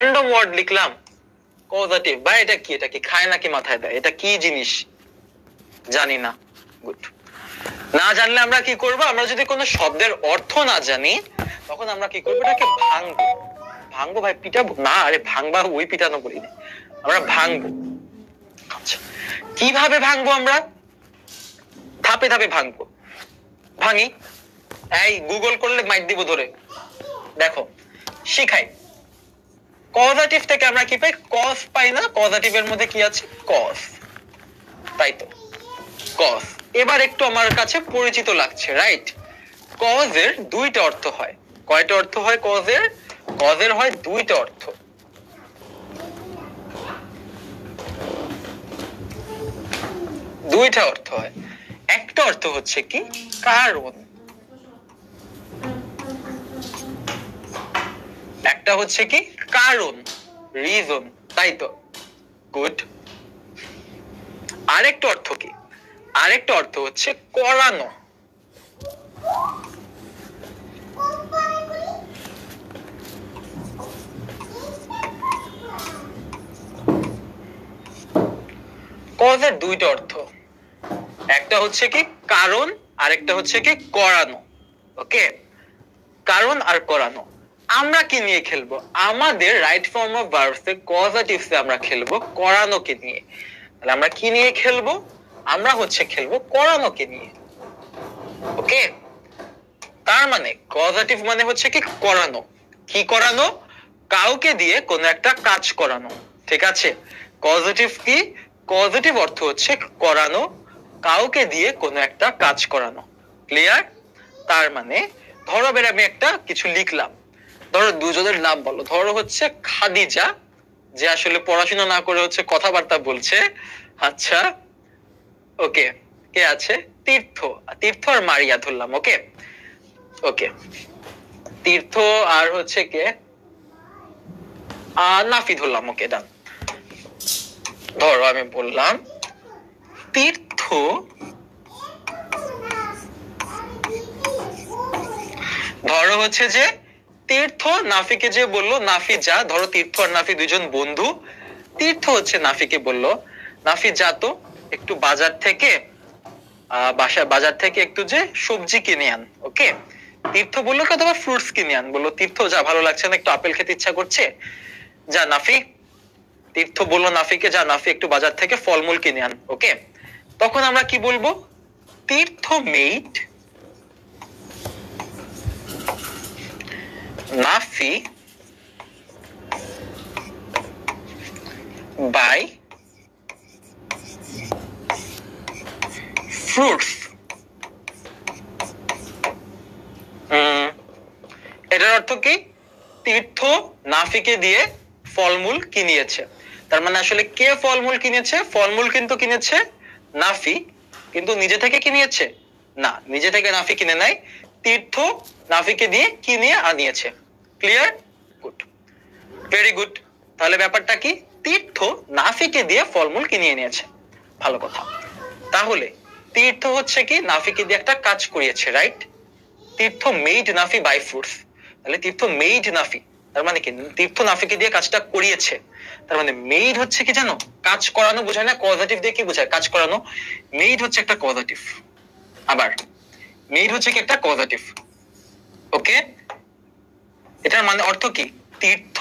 Random word লিখলাম কজাটিভ, বা এটা কি, এটা কি খায় নাকি মাথায় দেয়, এটা কি জিনিস জানি না। গুড। না জানলে আমরা কি করব, আমরা যদি কোনো শব্দের অর্থ না জানি তখন আমরা কি করবো, এটাকে ভাঙবো। ভাঙবো ভাই, পিটাবো না, আরে ভাঙবা ওই পিটানো বলি না, আমরা ভাঙবো। আচ্ছা, কিভাবে ভাঙবো আমরা? ধাপে ধাপে ভাঙবো। ভাঙি, এই গুগল করলে মাইক দিব ধরে। দেখো শিখাই, কজাটিভ থেকে আমরা কি পাই, কজ পাই না? কজাটিভের মধ্যে কি আছে, কজ, তাই তো, কজ। এবার একটু আমার কাছে পরিচিত লাগছে, রাইট? কজের দুইটা অর্থ হয়। কয়টা অর্থ হয় কজের? কজের হয় দুইটা অর্থ। দুইটা অর্থ হয়। একটা অর্থ হচ্ছে কি কারণ, একটা হচ্ছে কি কারণ, রিজন, তাই তো, গুড। আরেকটা অর্থ কি, আরেকটা অর্থ হচ্ছে করানো। কজের দুইটা অর্থ, একটা হচ্ছে কি কারণ, আরেকটা হচ্ছে কি করানো। ওকে, কারণ আর করানো। আমরা কি নিয়ে খেলবো, আমাদের রাইট ফর্ম অফ ভার্বস এ কজাটিভস এ আমরা খেলবো করানোকে নিয়ে। তাহলে আমরা কি নিয়ে খেলবো, আমরা হচ্ছে খেলবো করানোকে নিয়ে। ওকে, তার মানে কজাটিভ মানে হচ্ছে কি করানো। কি করানো, কাউকে দিয়ে কোনো একটা কাজ করানো, ঠিক আছে? কজাটিভ কি, পজিটিভ অর্থ হচ্ছে করানো, কাউকে দিয়ে কোনো একটা কাজ করানো। ক্লিয়ার? তার মানে ধরো বের আমি একটা কিছু লিখলাম, ধরো দুজনের নাম বলো। ধরো হচ্ছে খাদিজা, যে আসলে পড়াশোনা না করে হচ্ছে কথাবার্তা বলছে। আচ্ছা, ওকে, কে আছে? তীর্থ। তীর্থ আর মারিয়া ধরলাম। ওকে ওকে, তীর্থ আর হচ্ছে কে, নাফি ধরলাম। ওকে ডান। ধরো আমি বললাম তীর্থ ধরো হচ্ছে যে তীর্থ নাফিকে যে বললো নাফি যা, ধরো তীর্থ আর নাফি দুজন বন্ধু। তীর্থ হচ্ছে নাফিকে বললো নাফি যা তো একটু বাজার থেকে বাজার থেকে একটু যে সবজি কিনে আন। ওকে, তীর্থ বললো কি অথবা ফ্রুটস কিনে আন, বললো তীর্থ যা ভালো লাগছে না, একটু আপেল খেতে ইচ্ছা করছে, যা নাফি। তীর্থ বললো নাফিকে যা নাফি একটু বাজার থেকে ফলমূল কিনে আন। ওকে, তখন আমরা কি বলবো, তীর্থ মেড নাফি বাই ফ্রুটস। এটার অর্থ কি, তীর্থ নাফিকে দিয়ে ফলমূল কিনিয়েছে। তার মানে আসলে কে ফলমূল কিনেছে, ফলমূল কিন্তু কিনেছে নাফি, কিন্তু নিজে থেকে কিনিয়েছে না, নিজে থেকে নাফি কিনে নাই, তীর্থ নাফিকে দিয়ে কিনে আনিয়েছে। ক্লিয়ার? Good, very good. তাহলে ব্যাপারটা কি, তীর্থ নাফিকে দিয়ে ফলমূল কিনিয়ে নিয়েছে। ভালো কথা। তাহলে তীর্থ হচ্ছে কি নাফিকে দিয়ে একটা কাজ করিয়েছে, right? Tirtha made Nafi buy fruits. তাহলে তীর্থ মেড নাফি, তার মানে কি তীর্থ নাফিকে দিয়ে কাজটা করিয়েছে। তার মানে মেড হচ্ছে কি জানো, কাজ করানো বোঝায় না? কজাটিভ দিয়ে কি বোঝায়, কাজ করানো। মেড হচ্ছে একটা কজাটিভ, আবার মেড হচ্ছে কি একটা কজাটিভ। ওকে, এটার মানে অর্থ কি, তীর্থ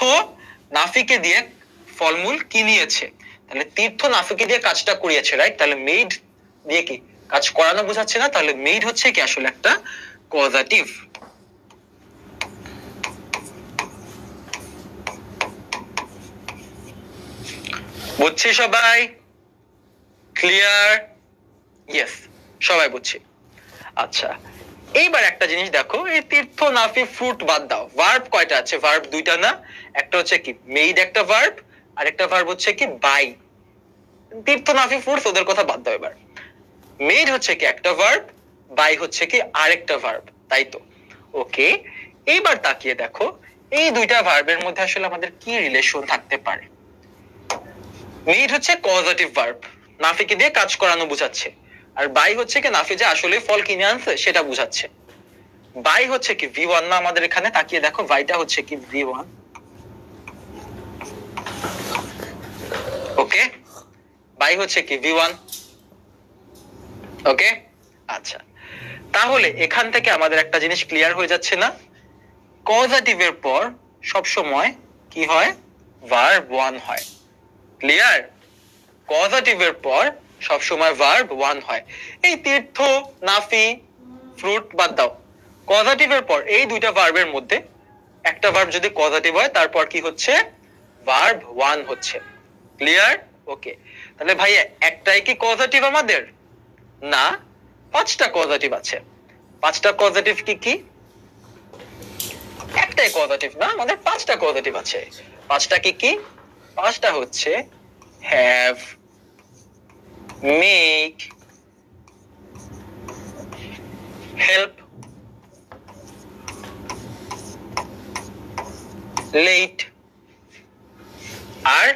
নাফিকে দিয়ে ফলমূল কিনিয়েছে। তাহলে তীর্থ নাফিকে দিয়ে কাজটা করিয়েছে, রাইট? তাহলে মেড দিয়ে কি কাজ করানো বোঝাচ্ছে না, তাহলে মেড হচ্ছে কি আসলে একটা কজাটিভ। বুঝছি সবাই? ক্লিয়ার? ইয়েস, সবাই বুঝছি। আচ্ছা, এইবার একটা জিনিস দেখো, এই তীর্থ নাফি ফ্রুট বাদ দাও, ভার্ব কয়টা আছে? ভার্ব দুইটা না, একটা হচ্ছে কি মেড একটা ভার্ব, আর একটা ভার্ব হচ্ছে কি বাই। তীর্থ নাফি ফ্রুটস ওদের কথা বাদ দাও। এবার মেড হচ্ছে কি একটা ভার্ব, বাই হচ্ছে কি আরেকটা ভার্ব, তাই তো? ওকে, এইবার তাকিয়ে দেখো এই দুইটা ভার্বের মধ্যে আসলে আমাদের কি রিলেশন থাকতে পারে। মেড হচ্ছে কজাটিভ ভার্ব, নাফিকে দিয়ে কাজ করানো বোঝাচ্ছে, আর বাই হচ্ছে কি নাফি যে আসলে ফল কিনে আনছে সেটা বোঝাচ্ছে। বাই হচ্ছে কি V1 না আমাদের এখানে, তাকিয়ে দেখো বাইটা হচ্ছে কি V1, তাই হচ্ছে কি V1 ওকে আচ্ছা তাহলে এখান থেকে আমাদের একটা জিনিস ক্লিয়ার হয়ে যাচ্ছে না কজেটিভের পর সব সময় কি হয় ভার্ব 1 হয় ক্লিয়ার কজেটিভের পর সব সময় ভার্ব 1 হয় এই তীর্থ নাফি ফ্রুট বাদ দাও কজেটিভের পর এই দুইটা ভার্বের মধ্যে একটা ভার্ব যদি কজেটিভ হয় তারপর কি হচ্ছে ভার্ব 1 হচ্ছে ক্লিয়ার ওকে তাহলে ভাই একটাই কি কজেটিভ আমাদের না পাঁচটা কজেটিভ আছে পাঁচটা কজেটিভ কি কি একটাই কজেটিভ না আমাদের পাঁচটা কজেটিভ আছে পাঁচটা কি কি পাঁচটা হচ্ছে হ্যাভ মেক হেল্প লেট আর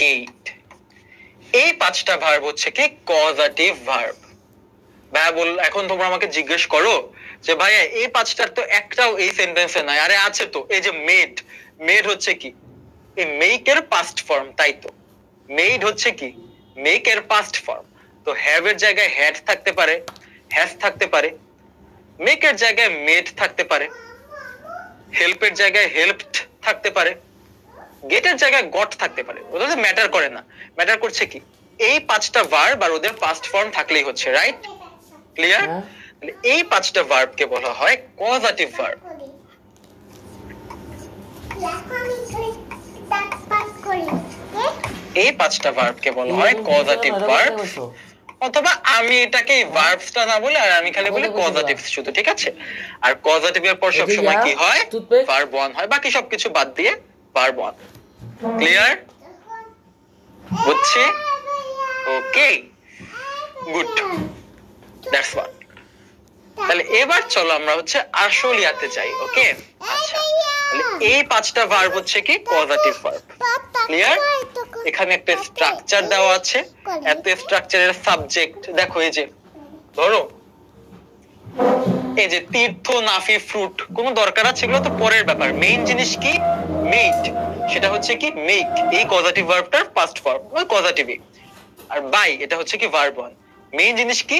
গেট এই পাঁচটা ভার্ব হচ্ছে কি কজেটিভ ভার্ব ভাইয়া বল এখন তোমরা আমাকে জিজ্ঞেস করো যে ভাইয়া এই পাঁচটার তো একটাও এই সেন্টেন্সে নাই আরে আছে তো এই যে মেড মেড হচ্ছে কি এই মেক এর পাস্ট ফর্ম তাই তো মেড হচ্ছে কি মেক এর পাস্ট ফর্ম তো হ্যাভ এর জায়গায় হ্যাড থাকতে পারে হ্যাজ থাকতে পারে মেক এর জায়গায় মেড থাকতে পারে হেল্প এর জায়গায় হেল্পড থাকতে পারে গেট এর জায়গায় গট থাকতে পারে ওটা ম্যাটার করে না ম্যাটার করছে কি এই পাঁচটা ভার্ব আর ওদের পাস্ট ফর্ম থাকলেই হচ্ছে রাইট ক্লিয়ার এই পাঁচটা ভার্ব কে বলা হয় কজেটিভ ভার্ব এই পাঁচটা ভার্ব কে বলা হয় কজেটিভ ভার্ব অথবা আমি এটাকে ভার্বসটা না বলে আর আমি খালি বলি কজেটিভস শুধু ঠিক আছে আর কজেটিভের পর সব সময় কি হয় ভার্ব 1 হয় বাকি সবকিছু বাদ দিয়ে ভার্ব 1 ক্লিয়ার বুঝছি ওকে গুড দ্যাটস হোয়াট তাহলে এবার চলো আমরা হচ্ছে আসল ইয়াতে যাই ওকে আচ্ছা তাহলে এই পাঁচটা ভার্ব হচ্ছে কি পজিটিভ ভার্ব ক্লিয়ার এখানে একটা স্ট্রাকচার দেওয়া আছে এত স্ট্রাকচারের সাবজেক্ট দেখো এই যে ধরো এই যে তীর্থ নাফি ফ্রুট কোনো দরকার আছে এগুলো তো পরের ব্যাপার মেইন জিনিস কি মেড সেটা হচ্ছে কি মেক এই পজিটিভ ভার্বটার পাস্ট ফর্ম ওই পজিটিভই আর বাই এটা হচ্ছে কি ভার্ব 1 মেইন জিনিস কি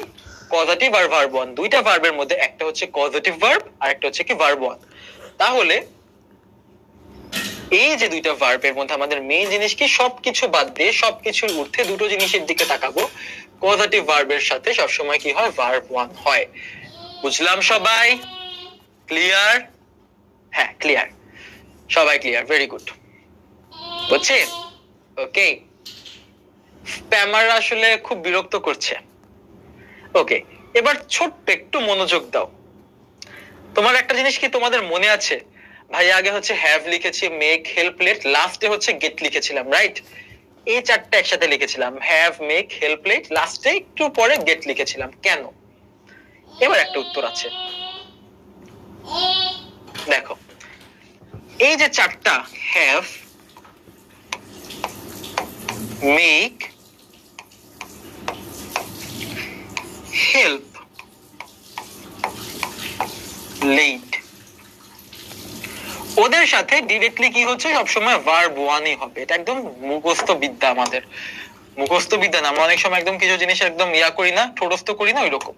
পজিটিভ আর ভার্ব 1 দুইটা ভার্বের মধ্যে একটা হচ্ছে পজিটিভ ভার্ব আর একটা হচ্ছে কি ভার্ব 1 তাহলে এই যে দুইটা ভার্বের মধ্যে আমাদের মেইন জিনিস কি সবকিছু বাদ দিয়ে সবকিছুর ঊর্ধ্বে দুটো জিনিসের দিকে তাকাবো পজিটিভ ভার্বের সাথে সব সময় কি হয় ভার্ব 1 হয় বুঝলাম সবাই ক্লিয়ার হ্যাঁ ক্লিয়ার সবাই ক্লিয়ার ভেরি গুড বুঝছেন ওকে স্প্যামার আসলে খুব বিরক্ত করছে ওকে এবার ছোট্ট একটু মনোযোগ দাও তোমার একটা জিনিস কি তোমাদের মনে আছে ভাই আগে হচ্ছে হ্যাভ লিখেছি মেক হেল্প লেট লাস্টে হচ্ছে গেট লিখেছিলাম রাইট এই চারটা একসাথে লিখেছিলাম হ্যাভ মেক হেল্প লেট লাস্টে একটু পরে গেট লিখেছিলাম কেন এবার একটা উত্তর আছে দেখো এই যে চারটা হ্যাভ মেক হেল্প লেট ওদের সাথে ডিরেক্টলি কি হচ্ছে সবসময় ভার্ব 1ই হবে এটা একদম মুখস্থ বিদ্যা আমাদের মুখস্থ বিদ্যা না আমরা অনেক সময় একদম কিছু জিনিস একদম ইয়া করি না ঠোঁটস্থ করি না ওইরকম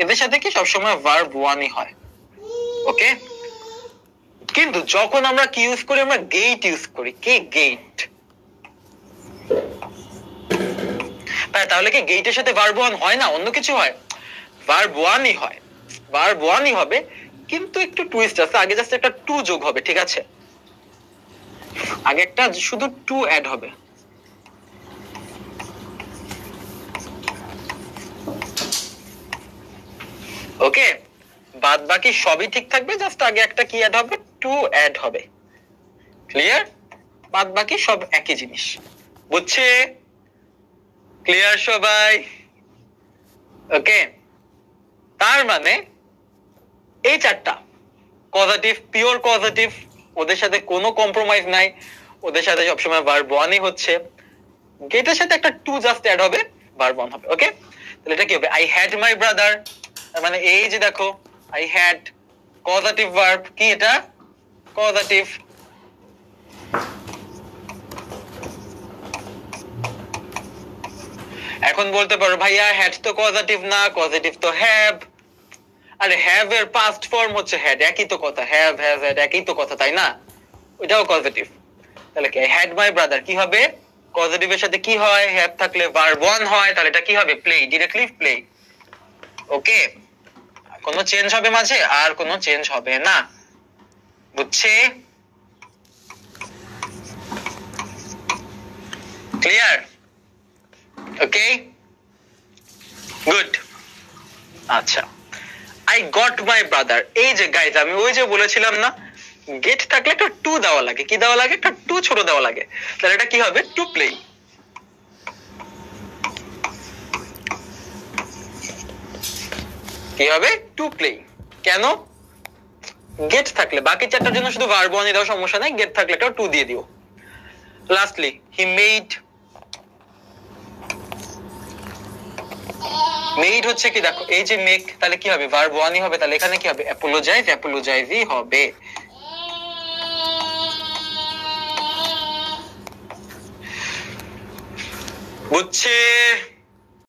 এদের সাথে কি সবসময় ভার্ব 1ই হয় ওকে কিন্তু যখন আমরা কি ইউজ করি আমরা গেট ইউজ করি কি গেট তাহলে কি গেটের সাথে ভার্ব 1 হয় না অন্য কিছু হয় ভার্ব 1ই হয় ভার্ব 1ই হবে কিন্তু একটু টুইস্ট আছে আগে জাস্ট একটা টু যোগ হবে ঠিক আছে আগে একটা শুধু টু অ্যাড হবে ওকে বাদ বাকি সবই ঠিক থাকবে জাস্ট আগে একটা কি অ্যাড হবে টু অ্যাড হবে ক্লিয়ার বাদ বাকি সব একই জিনিস বুঝছে ক্লিয়ার সবাই ওকে তার মানে এই চারটা পজিটিভ পিওর পজিটিভ ওদের সাথে কোনো কম্প্রোমাইজ নাই ওদের সাথে সবসময় ভার্ব 1ই হচ্ছে গেটের সাথে একটা টু জাস্ট অ্যাড হবে ভার্ব 1 হবে ওকে তাহলে এটা কি হবে আই হ্যাড মাই ব্রাদার মানে এই যে দেখো আই হ্যাড পজিটিভ ভার্ব কি এটা পজিটিভ এখন বলতে পারো ভাইয়া হ্যাড তো কজেটিভ না, কজেটিভ তো হ্যাভ। আরে হ্যাভ এর পাস্ট ফর্ম হচ্ছে হ্যাড, একই তো কথা, হ্যাভ হ্যাজ হ্যাড একই তো কথা, তাই না? ওইটাও কজেটিভ। তাহলে কি হ্যাড মাই ব্রাদার কি হবে? কজেটিভের সাথে কি হয়? হ্যাভ থাকলে ভার্ব ওয়ান হয়, তাহলে এটা কি হবে? Play, directly play. ওকে, কোনো চেঞ্জ হবে মাঝে? আর কোনো চেঞ্জ হবে না, বুঝছে? ক্লিয়ার? ওকে, গুড। আচ্ছা, আই গট মাই ব্রাদার, এই যে গাইজ আমি ওই যে বলেছিলাম না, গেট থাকলে একটা টু দেওয়া লাগে, কি দেওয়া লাগে? একটা টু ছোট দেওয়া লাগে, তাহলে এটা কি হবে? To play. কি হবে? To play. কেন? গেট থাকলে, বাকি চারটার জন্য শুধু ভার্ব ওয়ানই দাও, সমস্যা নাই, গেট থাকলে একটা টু দিয়ে দিও। লাস্টলি হি মেড, মেড হচ্ছে কি দেখো, এই যে মেক, তাহলে কি হবে? ভার্ব ওয়ানই হবে, তাহলে এখানে কি হবে? অ্যাপোলোজাইজ, অ্যাপোলোজাইজই হবে। বুঝছে?